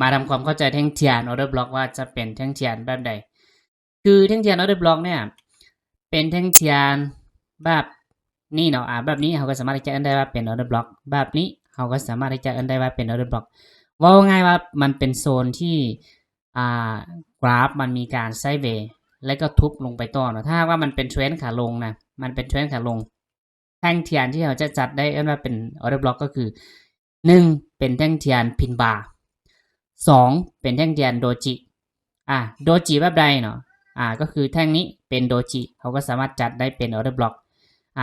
มาทำความเข้าใจแท่งเทียนออเดอร์บล็อกว่าจะเป็นแท่งเทียนแบบใดคือแท่งเทียนออเดอร์บล็อกเนี่ยเป็นแท่งเทียนแบบนี้เนาะแบบนี้เขาก็สามารถที่จะเอิ้นได้ว่าเป็นออเดอร์บล็อกแบบนี้เขาก็สามารถที่จะเอิ้นได้ว่าเป็นออเดอร์บล็อกว่าง่ายว่ามันเป็นโซนที่กราฟมันมีการไซด์เวย์แล้วก็ทุบลงไปต่อเนาะถ้าว่ามันเป็นเทรนด์ขาลงนะมันเป็นเทรนด์ขาลงแท่งเทียนที่เราจะจัดได้เอิ้นว่าเป็นออเดอร์บล็อกก็คือ1เป็นแท่งเทียนพินบาร์2เป็นแท่งเทียนโดจิโดจิแบบใดเนาะก็คือแท่งนี้เป็นโดจิเขาก็สามารถจัดได้เป็นออเดอร์บล็อก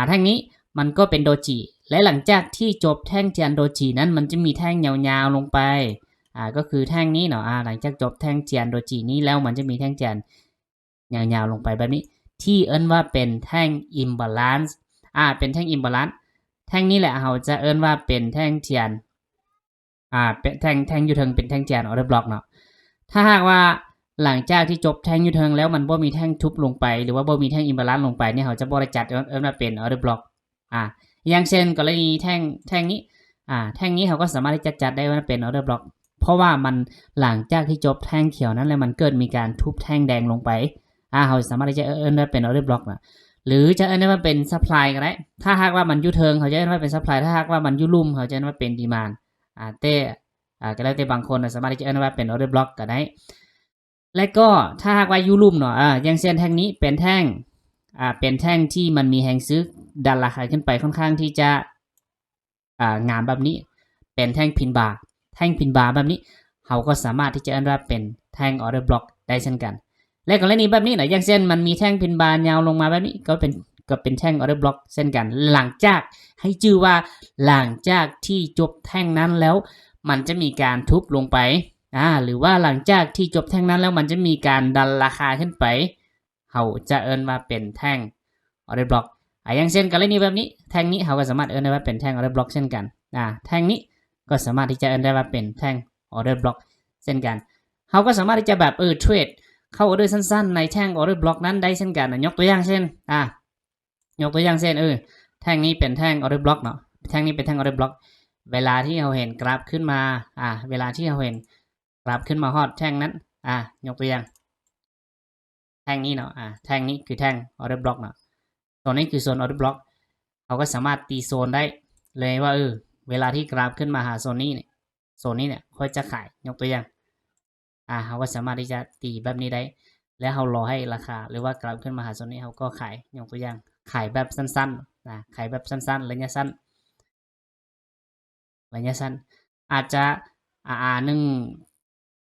แท่งนี้มันก็เป็นโดจิและหลังจากที่จบแท่งเทียนโดจินั้นมันจะมีแท่งยาวๆลงไปก็คือแท่งนี้เนาะหลังจากจบแท่งเทียนโดจินี้แล้วมันจะมีแท่งเทียนยาวๆลงไปแบบนี้ที่เอิ้นว่าเป็นแท่งอิมบาลานซ์เป็นแท่งอิมบาลานซ์แท่งนี้แหละเขาจะเอิ้นว่าเป็นแท่งเทียนเป็นแท่งยูเทิงเป็นแท่งเทียนออเดอร์บล็อกเนาะถ้าหากว่าหลังจากที่จบแท่งยูเทิงแล้วมันบ่มีแท่งทุบลงไปหรือว่าบ่มีแท่งอิมบาลานซ์ลงไปเนี่ยเขาจะบ่ได้จัดเอิ้นว่าเป็นออเดอร์บล็อกอย่างเช่นกรณีแท่งนี้แท่งนี้เขาก็สามารถที่จะจัดได้ว่าเป็นออเดอร์บล็อกเพราะว่ามันหลังจากที่จบแท่งเขียวนั้นแล้วมันเกิดมีการทุบแท่งแดงลงไปเขาสามารถที่จะเอิ้นว่าเป็นออเดอร์บล็อกนะหรือจะเอิ้นได้ว่าเป็นซัพพลายก็ได้ถ้าหากว่ามันยูเทิงเขาจะเอิ้นว่าเป็นซัพพลายถ้าหากว่ามันยูลุ่มเขาจะเอิ้นว่าเป็นดีมานด์แต่ก็แล้วแต่บางคนสามารถที่จะเอิ้นว่าเป็นออเดอร์บล็อกก็ได้และก็ถ้าหากว่ายูลุ่มเนาะอย่างเช่นแท่งนี้เป็นแท่งเป็นแท่งที่มันมีแรงซื้อดันราคาขึ้นไปค่อนข้างที่จะงามแบบนี้เป็นแท่งพินบาร์แบบนี้เขาก็สามารถที่จะเอิ้นว่าเป็นแท่งออเดอร์บล็อกได้เช่นกันและกรณีแบบนี้นะอย่างเช่นมันมีแท่งพินบาร์ยาวลงมาแบบนี้ก็เป็นแท่งออเดอร์บล็อกเช่นกันหลังจากให้ชื่อว่าหลังจากที่จบแท่งนั้นแล้วมันจะมีการทุบลงไปหรือว่าหลังจากที่จบแท่งนั้นแล้วมันจะมีการดันราคาขึ้นไปเขาจะเอิ้นว่าเป็นแท่งออเดอร์บล็อกอย่างเช่นกรณีแบบนี้แท่งนี้เขาก็สามารถเอิ้นได้ว่าเป็นแท่งออเดอร์บล็อกเช่นกันแท่งนี้ก็สามารถที่จะเอิ้นได้ว่าเป็นแท่งออเดอร์บล็อกเช่นกันเขาก็สามารถที่จะแบบเทรดเข้าออเดอร์สั้นๆในแท่งออเดอร์บล็อกนั้นได้เช่นกันยกตัวอย่างเช่นยกตัวอย่างเช่นแท่งนี้เป็นแท่งออเดอร์บล็อกเนาะแท่งนี้เป็นแท่งออเดอร์บล็อกเวลาที่เราเห็นกราฟขึ้นมาเวลาที่เราเห็นกราฟขึ้นมาฮอดแท่งนั้นยกตัวอย่างแท่งนี้เนาะแท่งนี้คือแท่งออเดอร์บล็อกเนาะโซนนี้คือโซนออเดอร์บล็อกเขาก็สามารถตีโซนได้เลยว่าเวลาที่กราฟขึ้นมาหาโซนนี้เนี่ยค่อยจะขายยกตัวอย่างเขาก็สามารถที่จะตีแบบนี้ได้แล้วเรารอให้ราคาหรือว่ากราฟขึ้นมาหาโซนนี้เขาก็ขายยกตัวอย่างขายแบบสั้นๆขายแบบสั้นๆระยะสั้นอาจจะหนึ่ง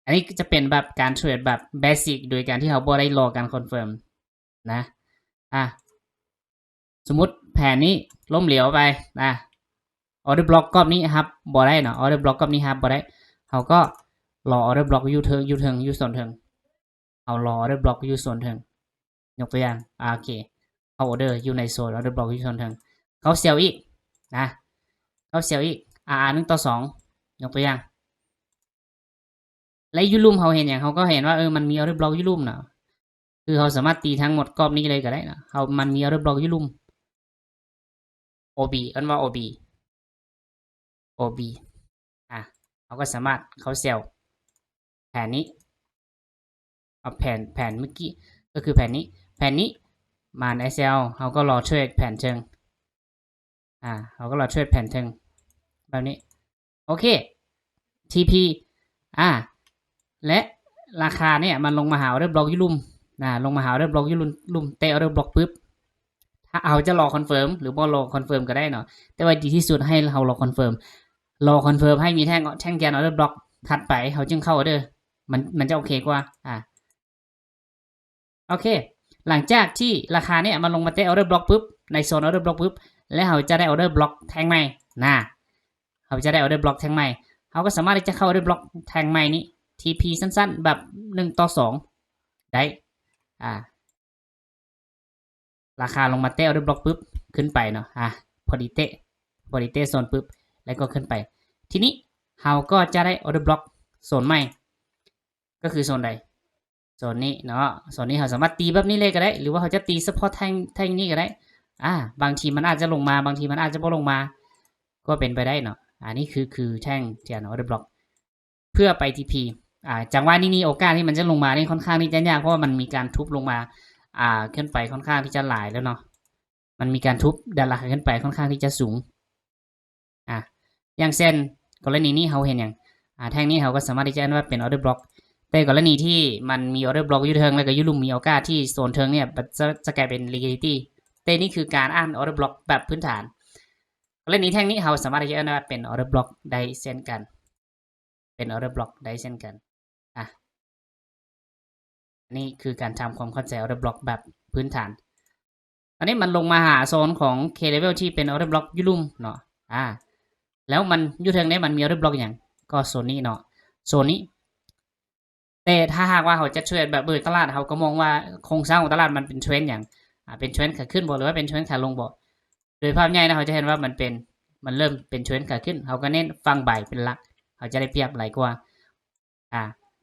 อันนี้จะเป็นแบบการเทรดแบบเบสิกโดยการที่เขาบ่ได้รอการคอนเฟิร์มนะสมมุติแผนนี้ล้มเหลวไปออเดอร์บล็อกกรอบนี้ครับบ่ได้เนาะออเดอร์บล็อกกรอบนี้ครับบ่ได้เขาก็รอออเดอร์บล็อกอยู่ส่วนเทิงเอารอออเดอร์บล็อกอยู่ส่วนเทิงยกตัวอย่างโอเคเขาออเดอร์อยู่ในโซนออเดอร์บล็อกอยู่ส่วนเทิงเขาเซลอีกนะเขาเซลอีก1/2ยกตัวอย่างและยูลุ่มเขาเห็นอย่างเขาก็เห็นว่ามันมีออเดอร์บล็อกยูลุ่มเนาะคือเขาสามารถตีทั้งหมดกรอบนี้เลยก็ได้นะมันมีออเดอร์บล็อกยูลุ่ม OB อันว่า OB เขาก็สามารถเขาเซลแผนนี้เอาแผนเมื่อกี้ก็คือแผนนี้มาใน SL เขาก็รอเทรดแผนเชิงเขาก็รอเทรดแผนเชิงแบบนี้โอเค TP และราคาเนี่ยมันลงมาหาออเดอร์บล็อกยุลุ่มลงมาหาออเดอร์บล็อกยุลุ่มเตะออเดอร์บล็อกปุ๊บถ้าเอาจะรอคอนเฟิร์มหรือบ่รอคอนเฟิร์มก็ได้เนาะแต่ว่าดีที่สุดให้เรารอคอนเฟิร์มให้มีแท่งแกนออเดอร์บล็อกถัดไปเขาจึงเข้าออเดอร์มันจะโอเคกว่าโอเคหลังจากที่ราคาเนี่ยมันลงมาเตะออเดอร์บล็อกปุ๊บในโซนออเดอร์บล็อกปุ๊บแล้วเขาจะได้ออเดอร์บล็อกแทงใหม่เขาจะได้ออเดอร์บล็อกแทงใหม่เขาก็สามารถที่จะเข้าออเดอร์บล็อกแทงใหม่นี้ TP สั้นๆแบบ1/2ได้ราคาลงมาเตะออเดอร์บล็อกปุ๊บขึ้นไปเนาะพอดีเตะโซนปุ๊บแล้วก็ขึ้นไปทีนี้เราก็จะได้ออเดอร์บล็อกโซนใหม่ก็คือโซนใดโซนนี้เนาะโซนนี้เราสามารถตีแบบนี้เลยก็ได้หรือว่าเขาจะตีเฉพาะแท่งนี้ก็ได้บางทีมันอาจจะลงมาบางทีมันอาจจะไม่ลงมาก็เป็นไปได้เนาะนี่คือแท่งเทียนออเดอร์บล็อก เพื่อไป TP จังหวะนี้โอกาสที่มันจะลงมานี่ค่อนข้างที่จะยากเพราะว่ามันมีการทุบลงมาขึ้นไปค่อนข้างที่จะหลายแล้วเนาะมันมีการทุบด้านหลังขึ้นไปค่อนข้างที่จะสูงอย่างเช่นกรณีนี้เขาเห็นอย่างแท่งนี้เขาก็สามารถที่จะอ่านว่าเป็น order block แต่กรณีที่มันมี order block อยู่เทิงแล้วก็อยู่ลุ่มมีโอกาสที่โซนเทิงเนี่ยจะกลายเป็น liquidity แต่นี่คือการอ่าน order block แบบพื้นฐานกรณีแท่งนี้เขาสามารถที่จะอ่านว่าเป็น order block ได้เช่นกันเป็น order block ได้เช่นกันนี่คือการทำความเข้าใจ order block แบบพื้นฐานอันนี้มันลงมาหาโซนของ K level ที่เป็น order block อยู่ลุ่มเนาะแล้วมันอยู่เทิงนี้มันมี order block อย่างก็โซนนี้เนาะโซนนี้แต่ถ้าหากว่าเขาจะเทรดแบบตลาดเขาก็มองว่าโครงสร้างของตลาดมันเป็นเทรนด์อย่างเป็นเทรนด์ขาขึ้นบ่หรือว่าเป็นเทรนด์ขาลงบ่โดยภาพใหญ่นะเขาจะเห็นว่ามันเริ่มเป็นเทรนด์ขาขึ้นเขาก็เน้นฟังบ่ายเป็นหลักเขาจะได้เปรียบหลายกว่า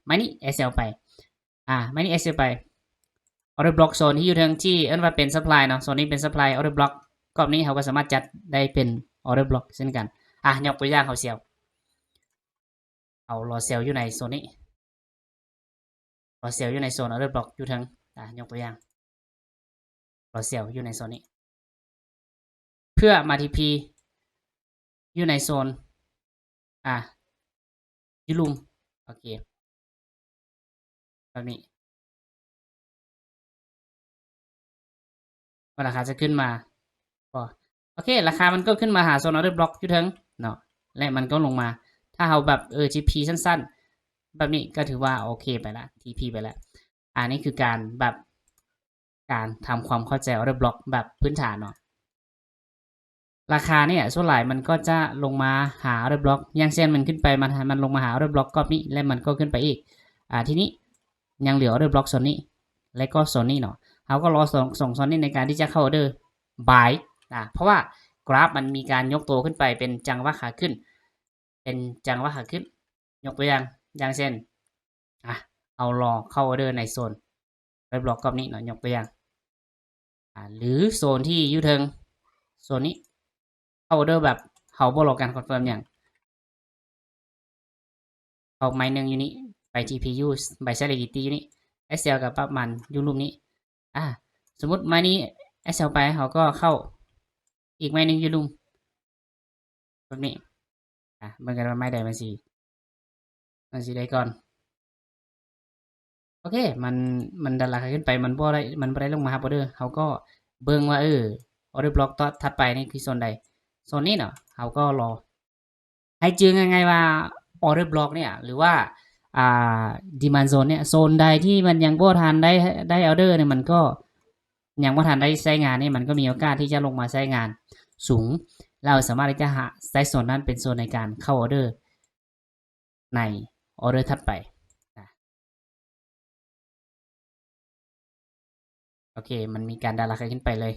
ไม่นี่ SL ไปไม่นี่ SL ไป order block โซนที่อยู่ทางที่เอิ้นว่าเป็น supply เนาะโซนนี้เป็น supply order block กรอบนี้เขาก็สามารถจัดได้เป็น order block เช่นกันยกตัวอย่างเขาเซลเอารอเซลอยู่ในโซนนี้รอเซลอยู่ในโซน order block อยู่ทางยกตัวอย่างรอเซลอยู่ในโซนนี้เพื่อมา TP อยู่ในโซนยูลุมโอเคแบบนี้ราคาจะขึ้นมาโอเคราคามันก็ขึ้นมาหาโซน order block อยู่ทางเนาะและมันก็ลงมาถ้าเราแบบTP สั้นๆแบบนี้ก็ถือว่าโอเคไปแล้ว TP ไปแล้วนี่คือการแบบการทำความเข้าใจ order block แบบพื้นฐานเนาะราคาเนี่ยส่วนใหญ่มันก็จะลงมาหา order block อย่างเช่นมันขึ้นไปมันลงมาหา order block กรอบนี้และมันก็ขึ้นไปอีกทีนี้ยังเหลือ order block โซนนี้และก็โซนนี้เนาะเขาก็รอส่งโซนนี้ในการที่จะเข้า order buy เพราะว่ากราฟมันมีการยกตัวขึ้นไปเป็นจังหวะขาขึ้นเป็นจังหวะขาขึ้นยกตัวอย่างเช่นเอารอเข้า order ในโซน order block กรอบนี้เนาะยกตัวอย่างหรือโซนที่อยู่เทิงโซนนี้เข้า order แบบเขาบ่รอการคอนเฟิร์มอย่างเอาไม้นึงอยู่นี้ไป TPU ใบ Solidity อยู่นี้ SL กับประมาณอยู่รูปนี้สมมุติไม้นี้ SL ไปเขาก็เข้าอีกไม้นึงอยู่รูปแบบนี้เบิ่งกันว่าไม้ใดมันสิได้ก่อนโอเคมันดันราคาขึ้นไปมันบ่ได้ลงมาครับออเดอร์เขาก็เบิ่งว่าออเดอร์บล็อกต่อถัดไปนี่คือโซนใดโซนนี้เนาะเขาก็รอให้จื้อง่ายๆว่าออเดอร์บล็อกเนี่ยหรือว่าดีมานด์โซนเนี่ยโซนใดที่มันยังบ่ทันได้ออเดอร์เนี่ยมันก็ยังบ่ทันได้ใช้งานนี่มันก็มีโอกาสที่จะลงมาใช้งานสูงเราสามารถที่จะหาใช้โซนนั้นเป็นโซนในการเข้าออเดอร์ในออเดอร์ถัดไปโอเคมันมีการดันราคาขึ้นไปเลย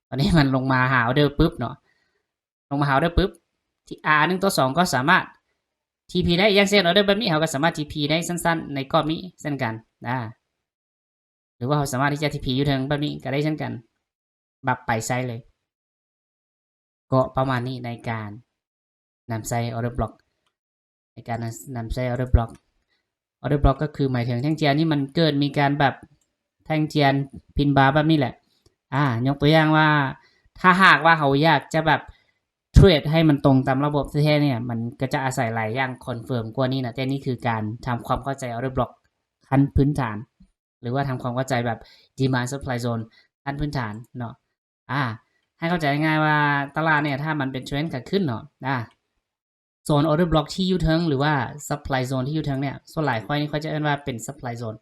ตอนนี้มันลงมาหาออเดอร์ปุ๊บเนาะลงมาหาออเดอร์ปุ๊บที่ R1 ตัว2ก็สามารถ TP ได้อย่างเช่นออเดอร์แบบนี้เขาก็สามารถ TP ได้สั้นๆในกรอบนี้เช่นกันหรือว่าเขาสามารถที่จะ TP อยู่เทิงแบบนี้ก็ได้เช่นกันแบบไปไซส์เลยก็ประมาณนี้ในการนำไซส์ออเดอร์บล็อกในการนำไซส์ออเดอร์บล็อกออเดอร์บล็อกก็คือหมายถึงแท่งเจียนนี่มันเกิดมีการแบบแท่งเจียนพินบาร์แบบนี้แหละยกตัวอย่างว่าถ้าหากว่าเขาอยากจะแบบเทรดให้มันตรงตามระบบแท้ๆเนี่ยมันก็จะอาศัยหลายอย่างคอนเฟิร์มกว่านี้นะแต่นี่คือการทำความเข้าใจ order block ขั้นพื้นฐาน หรือว่าทำความเข้าใจแบบ demand supply zone ขั้นพื้นฐานเนาะให้เข้าใจง่ายว่าตลาดเนี่ยถ้ามันเป็นเทรนด์ขาขึ้นเนาะโซน order block ที่อยู่เทิงหรือว่า supply zone ที่อยู่เทิงเนี่ยส่วนหลายค่อยนี่เขาจะเรียกว่าเป็น supply zone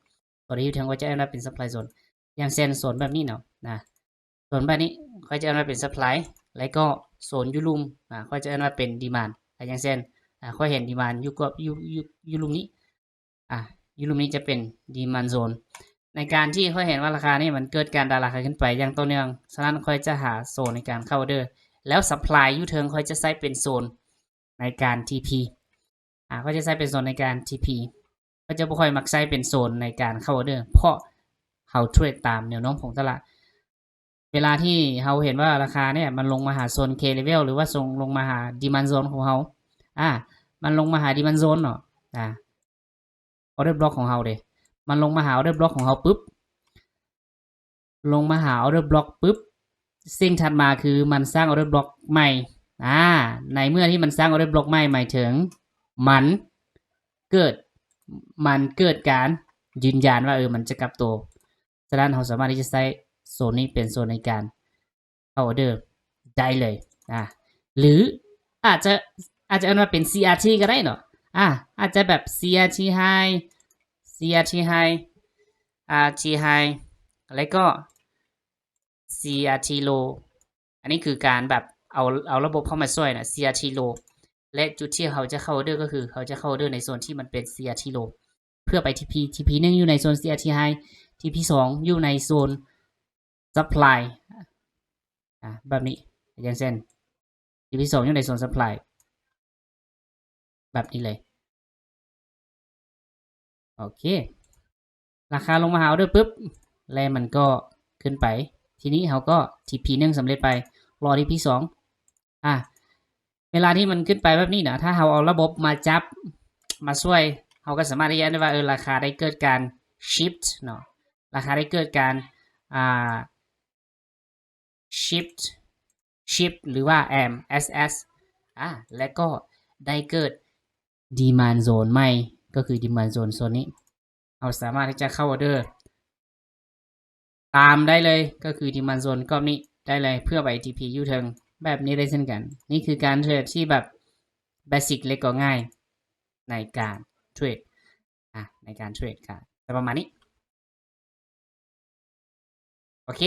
ตัวที่อยู่เทิงก็จะเรียกว่าเป็น supply zone อย่างเช่นโซนแบบนี้เนาะโซนแบบนี้เขาจะเรียกว่าเป็น supply แล้วก็โซนยูรุมเขาจะเรียกว่าเป็น demand อย่างเช่นเขาเห็น demand อยู่กับยูรุมนี้ยูรุมนี้จะเป็น demand zone ในการที่เขาเห็นว่าราคานี่มันเกิดการดันราคาขึ้นไปอย่างต่อเนื่องฉะนั้นค่อยจะหาโซนในการเข้าออเดอร์แล้ว supply อยู่เทิงค่อยจะใช้เป็นโซนในการ TP ก็จะใช้เป็นโซนในการ TP ก็จะบ่ค่อยมักใช้เป็นโซนในการเข้าออเดอร์เพราะเขาเทรดตามแนวโน้มของตลาดเวลาที่เราเห็นว่าราคาเนี่ยมันลงมาหาโซน K level หรือว่าลงมาหา demand zone ของเขามันลงมาหา demand zone เนาะ order block ของเราเด้มันลงมาหา order block ของเราปุ๊บลงมาหา order block ปุ๊บสิ่งถัดมาคือมันสร้าง order block ใหม่ในเมื่อที่มันสร้าง order block ใหม่หมายถึงมันเกิดการยืนยันว่ามันจะกลับตัวฉะนั้นเราสามารถที่จะใช้โซนนี้เป็นโซนในการเข้า order ได้เลยหรืออาจจะเอิ้นว่าเป็น CRT ก็ได้เนาะอาจจะแบบ CRT high CRT high RT high แล้วก็ CRT low อันนี้คือการแบบเอาระบบเข้ามาช่วยนะ CRT low และจุดที่เขาจะเข้า order ก็คือเขาจะเข้า order ในโซนที่มันเป็น CRT low เพื่อไป TP 1อยู่ในโซน CRT high TP 2อยู่ในโซน supply แบบนี้อย่างเช่น TP 2อยู่ในโซน supply แบบนี้เลยโอเคราคาลงมาหา order ปุ๊บแล้วมันก็ขึ้นไปทีนี้เขาก็ TP 1สำเร็จไปรอ TP 2เวลาที่มันขึ้นไปแบบนี้นะถ้าเราเอาระบบมาจับมาช่วยเราก็สามารถที่จะได้ว่าราคาได้เกิดการ shift เนาะราคาได้เกิดการshift หรือว่า MSS และก็ได้เกิด demand zone ใหม่ก็คือ demand zone โซนนี้เราสามารถที่จะเข้า order ตามได้เลยก็คือ demand zone ก้อนนี้ได้เลยเพื่อไป TP ยูเทิงแบบนี้ได้เช่นกันนี่คือการเทรดที่แบบเบสิกเล็กก็ง่ายในการเทรดในการเทรดกันประมาณนี้โอเค